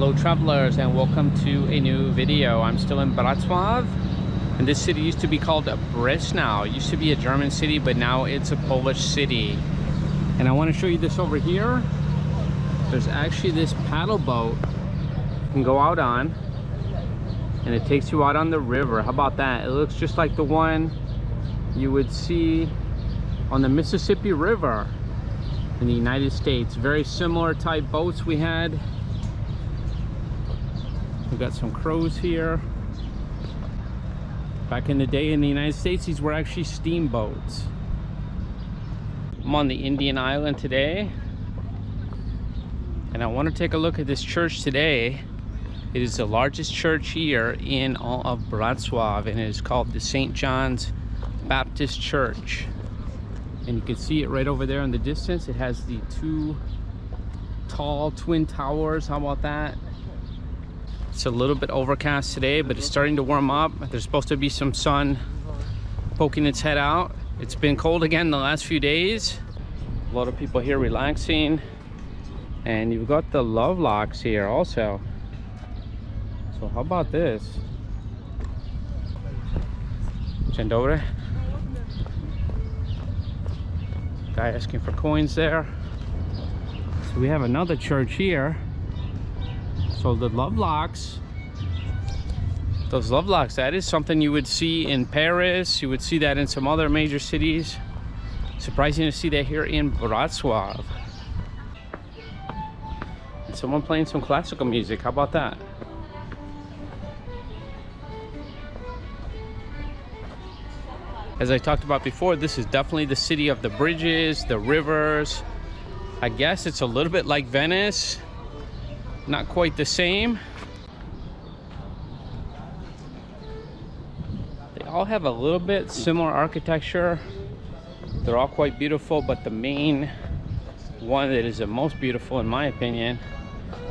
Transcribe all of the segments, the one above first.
Hello travelers, and welcome to a new video. I'm still in Wrocław, and this city used to be called Breslau. It used to be a German city, but now it's a Polish city. And I want to show you this over here. There's actually this paddle boat you can go out on, and it takes you out on the river. How about that? It looks just like the one you would see on the Mississippi River in the United States. Very similar type boats we had. We've got some crows here. Back in the day in the United States, these were actually steamboats. I'm on the Indian Island today, and I want to take a look at this church today. It is the largest church here in all of Wrocław, and it is called the St. John's Baptist Church. And you can see it right over there in the distance. It has the two tall twin towers. How about that? It's a little bit overcast today, but it's starting to warm up. There's supposed to be some sun poking its head out. It's been cold again the last few days. A lot of people here relaxing. And you've got the love locks here also. So how about this? Dzień dobry. Guy asking for coins there. So we have another church here. So the love locks, those love locks, that is something you would see in Paris. You would see that in some other major cities. Surprising to see that here in Wrocław. And someone playing some classical music. How about that? As I talked about before, this is definitely the city of the bridges, the rivers. I guess it's a little bit like Venice. Not quite the same. They all have a little bit similar architecture. They're all quite beautiful, but the main one that is the most beautiful, in my opinion,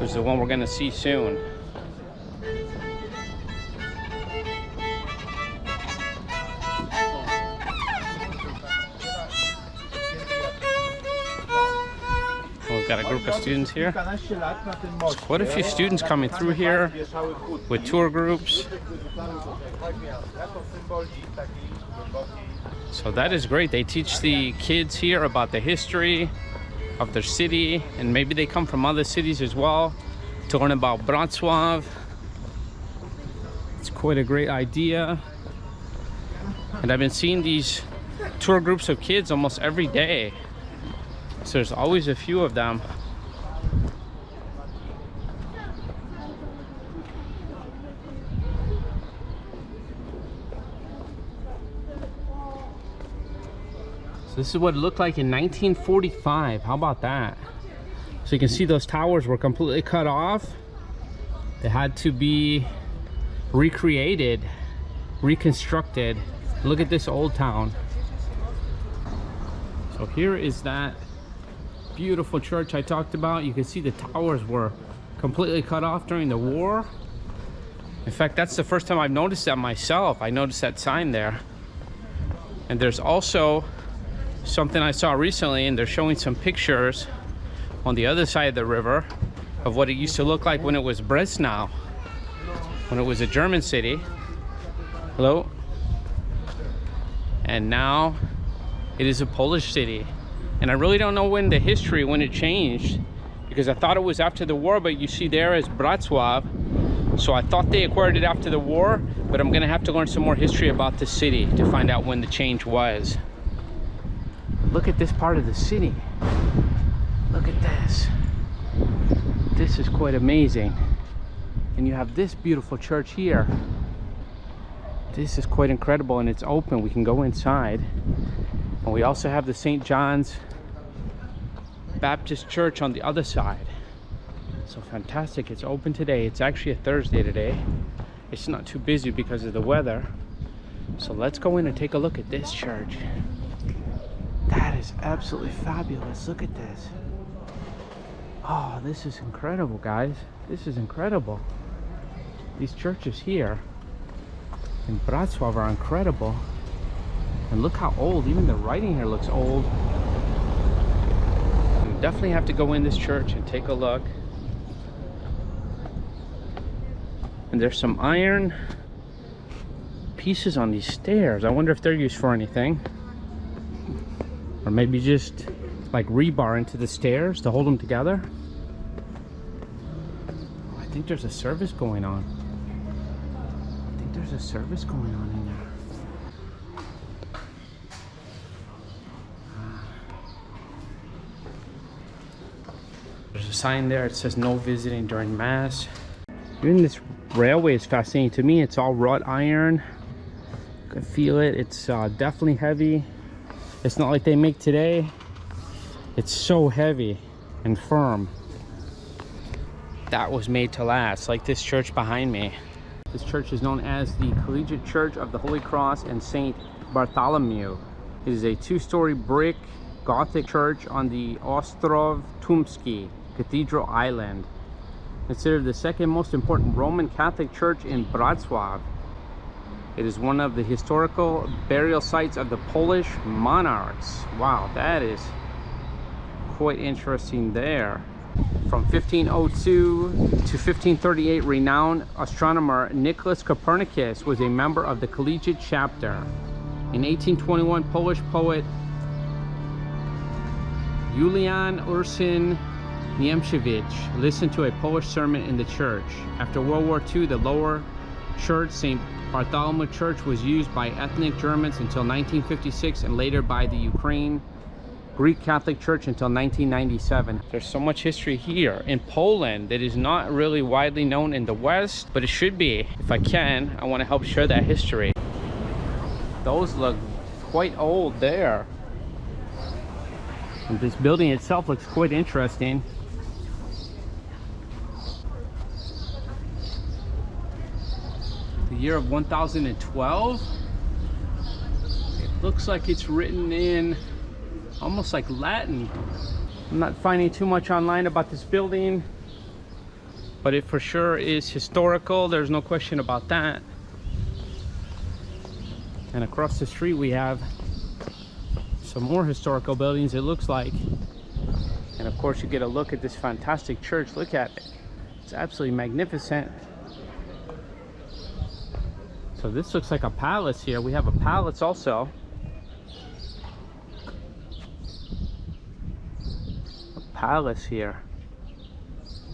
is the one we're going to see soon. Got a group of students here. There's quite a few students coming through here with tour groups. So that is great. They teach the kids here about the history of their city, and maybe they come from other cities as well to learn about Wrocław. It's quite a great idea. And I've been seeing these tour groups of kids almost every day. So there's always a few of them. So this is what it looked like in 1945. How about that? So you can see those towers were completely cut off. They had to be recreated, reconstructed. Look at this old town. So here is that beautiful church I talked about. You can see the towers were completely cut off during the war. In fact, that's the first time I've noticed that myself. I noticed that sign there. And there's also something I saw recently, and they're showing some pictures on the other side of the river of what it used to look like when it was Breslau, when it was a German city. Hello. And now it is a Polish city. And I really don't know when it changed, because I thought it was after the war, but you see there is Wrocław. So I thought they acquired it after the war, but I'm gonna have to learn some more history about the city to find out when the change was. Look at this part of the city. Look at this. This is quite amazing. And you have this beautiful church here. This is quite incredible, and it's open. We can go inside. And we also have the St. John's Baptist Church on the other side. So fantastic. It's open today. It's actually a Thursday today. It's not too busy because of the weather. So let's go in and take a look at this church. That is absolutely fabulous. Look at this. Oh, this is incredible, guys. This is incredible. These churches here in Wrocław are incredible. And look how old, even the writing here looks old. We definitely have to go in this church and take a look. And there's some iron pieces on these stairs. I wonder if they're used for anything. Or maybe just like rebar into the stairs to hold them together. I think there's a service going on. I think there's a service going on in there. There's a sign there. It says no visiting during mass. Even this railway is fascinating to me. It's all wrought iron. You can feel it. It's definitely heavy. It's not like they make today. It's so heavy and firm. That was made to last, like this church behind me. This church is known as the Collegiate Church of the Holy Cross and St. Bartholomew. It is a two-story brick Gothic church on the Ostrov Tumski Cathedral Island. Considered the second most important Roman Catholic church in Wroclaw. It is one of the historical burial sites of the Polish monarchs. Wow, that is quite interesting there. From 1502 to 1538, renowned astronomer Nicholas Copernicus was a member of the collegiate chapter. In 1821, Polish poet Julian Ursin Niemczewicz listened to a Polish sermon in the church. After World War II, the lower church, St. Bartholomew Church, was used by ethnic Germans until 1956 and later by the Ukraine Greek Catholic Church until 1997. There's so much history here in Poland that is not really widely known in the West, but it should be. If I can, I want to help share that history. Those look quite old there. And this building itself looks quite interesting. The year of 1012. It looks like it's written in almost like Latin. I'm not finding too much online about this building, but it for sure is historical. There's no question about that. And across the street we have some more historical buildings, it looks like. And of course you get a look at this fantastic church. Look at it. It's absolutely magnificent. So this looks like a palace here. We have a palace also. A palace here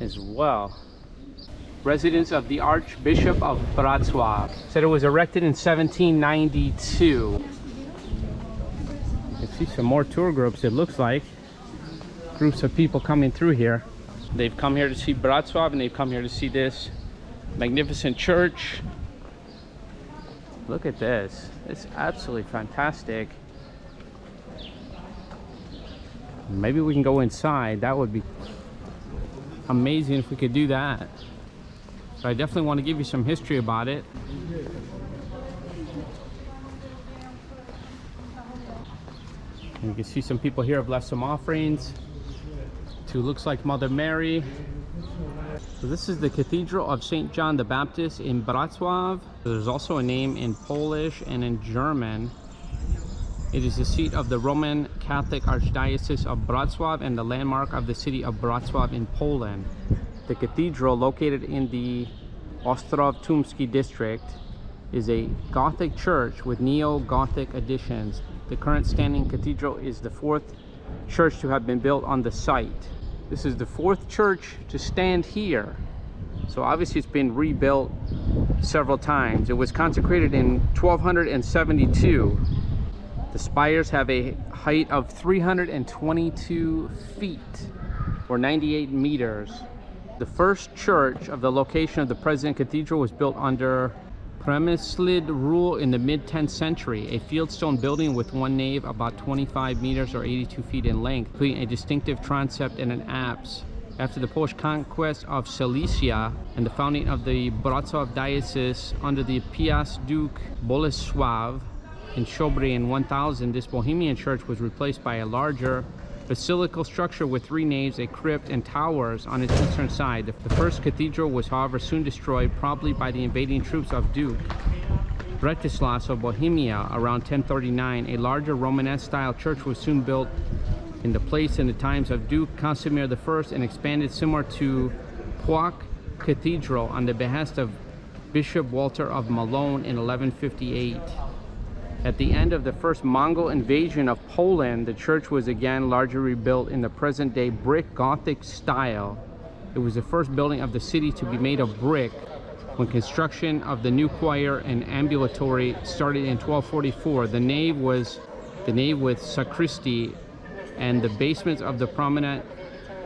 as well. Residence of the Archbishop of Wrocław. Said it was erected in 1792. You can see some more tour groups, it looks like. Groups of people coming through here. They've come here to see Wrocław and they've come here to see this magnificent church. Look at this. It's absolutely fantastic. Maybe we can go inside. That would be amazing if we could do that. But I definitely want to give you some history about it. And you can see some people here have left some offerings to, looks like, Mother Mary. So this is the Cathedral of St. John the Baptist in Wrocław. There's also a name in Polish and in German. It is the seat of the Roman Catholic Archdiocese of Wrocław and the landmark of the city of Wrocław in Poland. The cathedral, located in the Ostrów Tumski district, is a Gothic church with neo-Gothic additions. The current standing cathedral is the fourth church to have been built on the site. This is the fourth church to stand here. So obviously it's been rebuilt several times. It was consecrated in 1272. The spires have a height of 322 feet or 98 meters. The first church of the location of the present cathedral was built under Przemyslid rule in the mid-10th century, a fieldstone building with one nave about 25 meters or 82 feet in length, including a distinctive transept and an apse. After the Polish conquest of Silesia and the founding of the Wrocław diocese under the Piast Duke Bolesław in Szobry in 1000, this Bohemian church was replaced by a larger basilical structure with three naves, a crypt, and towers on its eastern side. The first cathedral was, however, soon destroyed, probably by the invading troops of Duke Bretislaus of Bohemia around 1039. A larger Romanesque-style church was soon built in the place in the times of Duke Casimir I and expanded similar to Płock Cathedral on the behest of Bishop Walter of Malone in 1158. At the end of the first Mongol invasion of Poland, the church was again largely rebuilt in the present-day brick Gothic style. It was the first building of the city to be made of brick when construction of the new choir and ambulatory started in 1244. The nave with sacristy and the basements of the prominent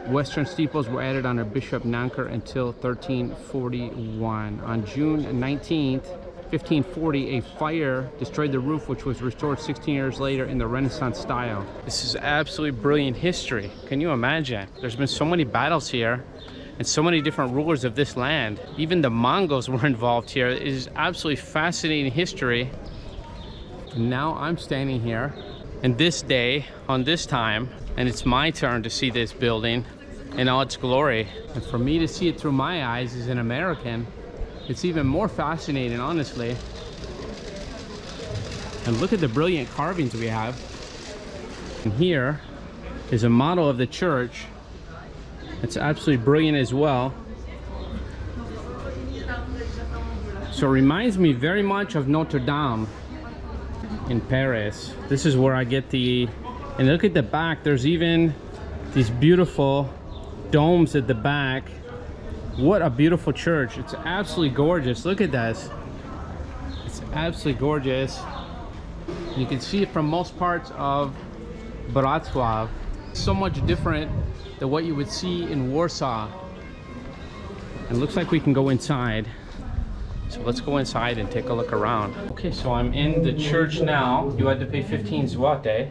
western steeples were added under Bishop Nanker until 1341. On June 19th, 1540, a fire destroyed the roof, which was restored 16 years later in the Renaissance style. This is absolutely brilliant history. Can you imagine? There's been so many battles here and so many different rulers of this land. Even the Mongols were involved here. It is absolutely fascinating history. And now I'm standing here in this day, on this time, and it's my turn to see this building in all its glory. And for me to see it through my eyes as an American, it's even more fascinating, honestly. And look at the brilliant carvings we have. And here is a model of the church. It's absolutely brilliant as well. So it reminds me very much of Notre Dame in Paris. This is where I get the, and look at the back, there's even these beautiful domes at the back. What a beautiful church. It's absolutely gorgeous. Look at this. It's absolutely gorgeous. You can see it from most parts of Wroclaw. So much different than what you would see in Warsaw. And it looks like we can go inside. So let's go inside and take a look around. Okay, so I'm in the church now. You had to pay 15 zloty,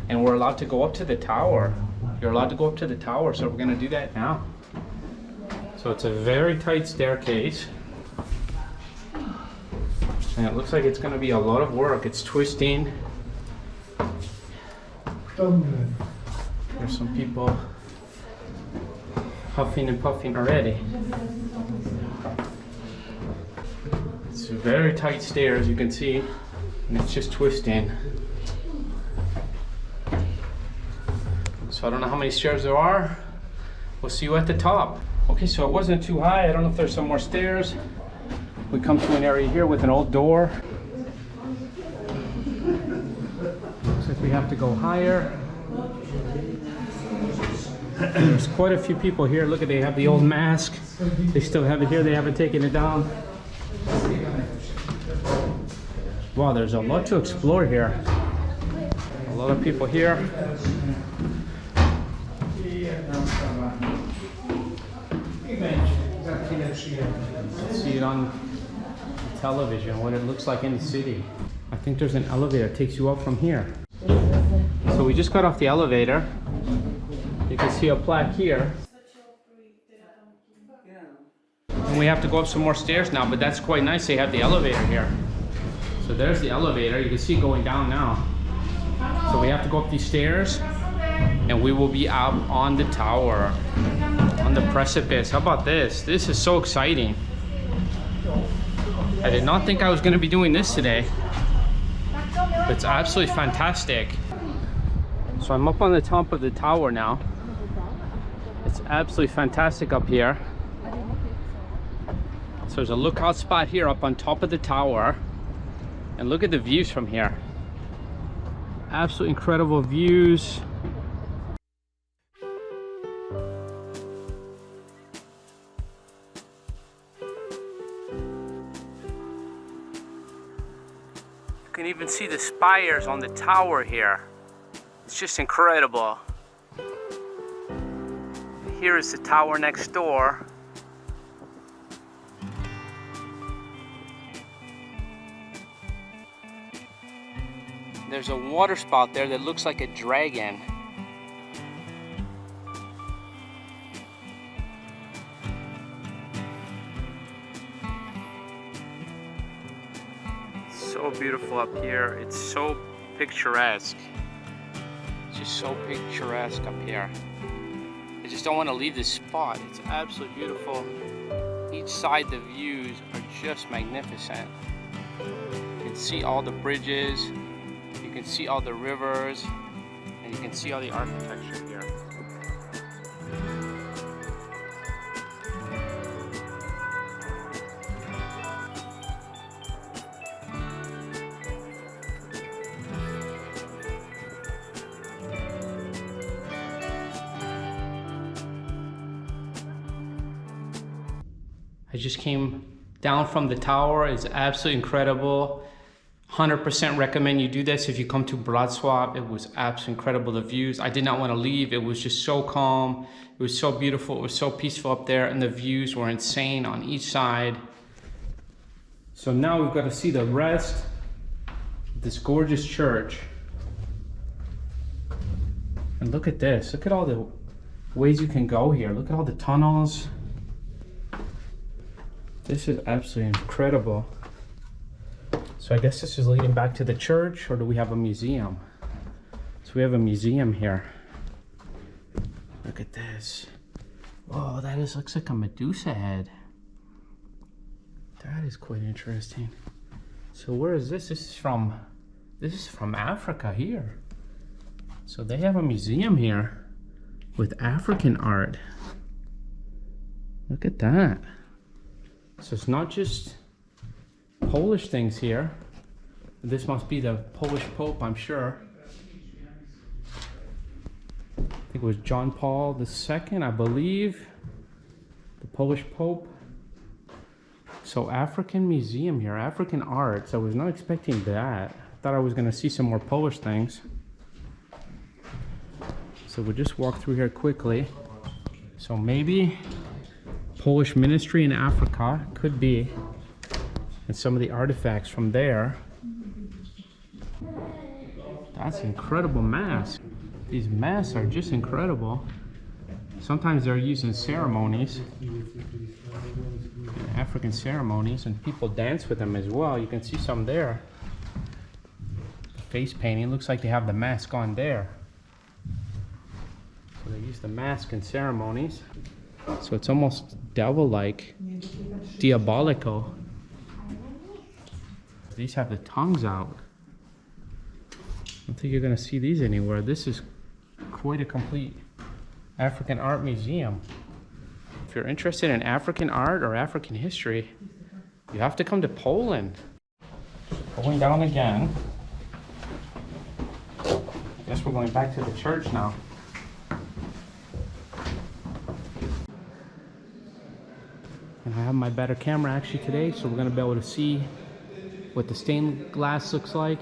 and we're allowed to go up to the tower. You're allowed to go up to the tower, so we're gonna do that now. So it's a very tight staircase. And it looks like it's gonna be a lot of work. It's twisting. There's some people huffing and puffing already. It's very tight stairs, you can see, and it's just twisting. So I don't know how many stairs there are. We'll see you at the top. Okay, so it wasn't too high. I don't know if there's some more stairs. We come to an area here with an old door. Looks like we have to go higher. There's quite a few people here. Look at, they have the old mask. They still have it here. They haven't taken it down. Wow, there's a lot to explore here. A lot of people here. See it on television, what it looks like in the city. I think there's an elevator that takes you up from here. So we just got off the elevator. You can see a plaque here. And we have to go up some more stairs now, but that's quite nice. They have the elevator here. So there's the elevator. You can see it going down now. So we have to go up these stairs and we will be out on the tower, on the precipice. How about this? This is so exciting. I did not think I was going to be doing this today. It's absolutely fantastic. So I'm up on the top of the tower now. It's absolutely fantastic up here. So there's a lookout spot here up on top of the tower. And look at the views from here. Absolutely incredible views. You can even see the spires on the tower here. It's just incredible. Here is the tower next door. There's a water spout there that looks like a dragon. So beautiful up here. It's so picturesque. It's just so picturesque up here. I just don't want to leave this spot. It's absolutely beautiful. Each side the views are just magnificent. You can see all the bridges. You can see all the rivers, and you can see all the architecture here. I just came down from the tower. It's absolutely incredible. 100% recommend you do this if you come to Wroclaw. It was absolutely incredible, the views. I did not want to leave. It was just so calm. It was so beautiful. It was so peaceful up there, and the views were insane on each side. So now we've got to see the rest of this gorgeous church. And look at this. Look at all the ways you can go here. Look at all the tunnels. This is absolutely incredible. So I guess this is leading back to the church, or do we have a museum? So we have a museum here. Look at this. Whoa, that looks like a Medusa head. That is quite interesting. So where is this? This is from Africa here. So they have a museum here with African art. Look at that. So it's not just Polish things here. This must be the Polish Pope, I'm sure. I think it was John Paul II, I believe. The Polish Pope. So African museum here, African art. So I was not expecting that. I thought I was gonna see some more Polish things. So we'll just walk through here quickly. So maybe Polish ministry in Africa, could be. And some of the artifacts from there. That's an incredible mask. These masks are just incredible. Sometimes they're used in ceremonies, in African ceremonies, and people dance with them as well. You can see some there. Face painting, looks like they have the mask on there. So they use the mask in ceremonies. So it's almost devil-like, diabolical. These have the tongues out. I don't think you're gonna see these anywhere. This is quite a complete African art museum. If you're interested in African art or African history, you have to come to Poland. Going down again. I guess we're going back to the church now. And I have my better camera actually today, so we're gonna be able to see what the stained glass looks like.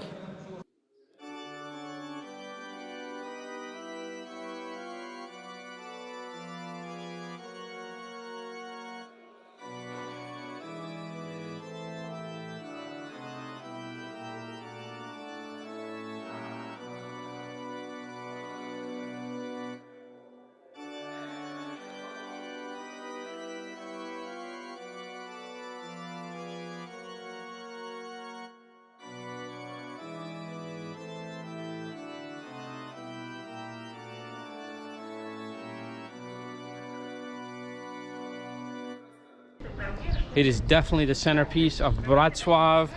It is definitely the centerpiece of Wrocław.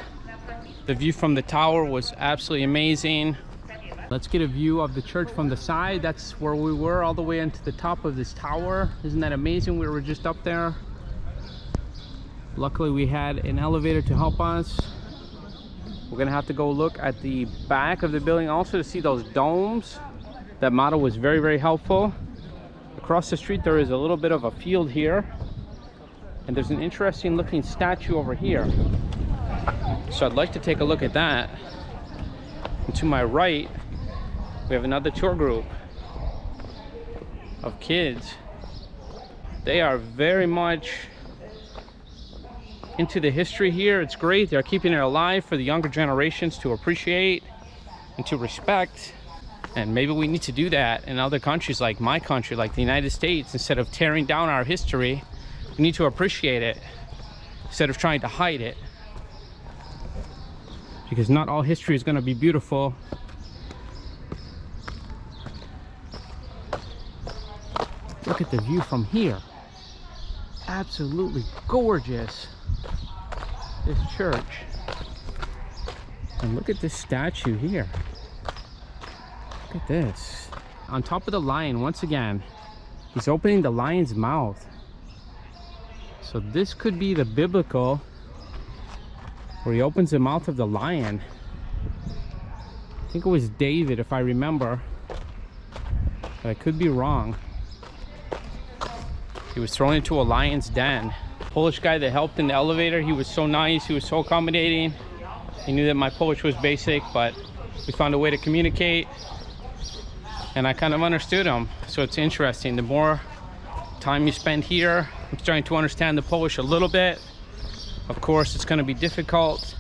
The view from the tower was absolutely amazing. Let's get a view of the church from the side. That's where we were, all the way into the top of this tower. Isn't that amazing? We were just up there. Luckily we had an elevator to help us. We're gonna have to go look at the back of the building also to see those domes. That model was very, very helpful. Across the street there is a little bit of a field here. And there's an interesting looking statue over here. So I'd like to take a look at that. And to my right, we have another tour group of kids. They are very much into the history here. It's great. They're keeping it alive for the younger generations to appreciate and to respect. And maybe we need to do that in other countries like my country, like the United States. Instead of tearing down our history, we need to appreciate it instead of trying to hide it. Because not all history is going to be beautiful. Look at the view from here. Absolutely gorgeous. This church. And look at this statue here. Look at this. On top of the lion, once again, he's opening the lion's mouth. So this could be the biblical, where he opens the mouth of the lion. I think it was David, if I remember, but I could be wrong. He was thrown into a lion's den. Polish guy that helped in the elevator, he was so nice, he was so accommodating. He knew that my Polish was basic, but we found a way to communicate, and I kind of understood him. So it's interesting, the more time you spend here, I'm starting to understand the Polish a little bit. Of course, it's going to be difficult,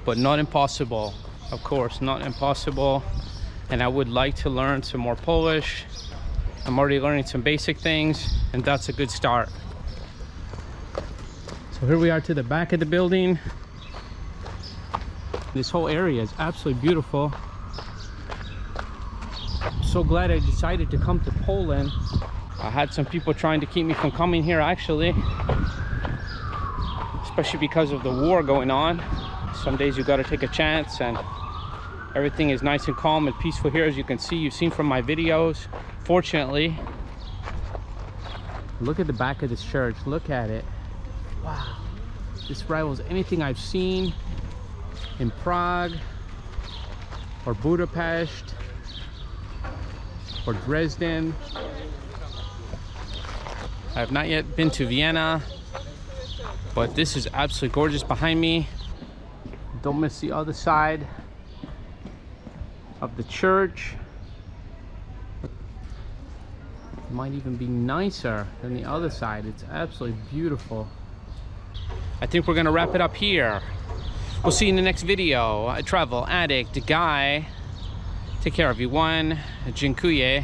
but not impossible. Of course, not impossible. And I would like to learn some more Polish. I'm already learning some basic things, and that's a good start. So here we are to the back of the building. This whole area is absolutely beautiful. I'm so glad I decided to come to Poland. I had some people trying to keep me from coming here, actually, especially because of the war going on. Some days you got to take a chance, and everything is nice and calm and peaceful here, as you can see. You've seen from my videos. Fortunately, look at the back of this church. Look at it. Wow, this rivals anything I've seen in Prague or Budapest or Dresden. I have not yet been to Vienna, but this is absolutely gorgeous behind me. Don't miss the other side of the church. It might even be nicer than the other side. It's absolutely beautiful. I think we're gonna wrap it up here. We'll see you in the next video. A travel addict guy. Take care, everyone. Dziękuję.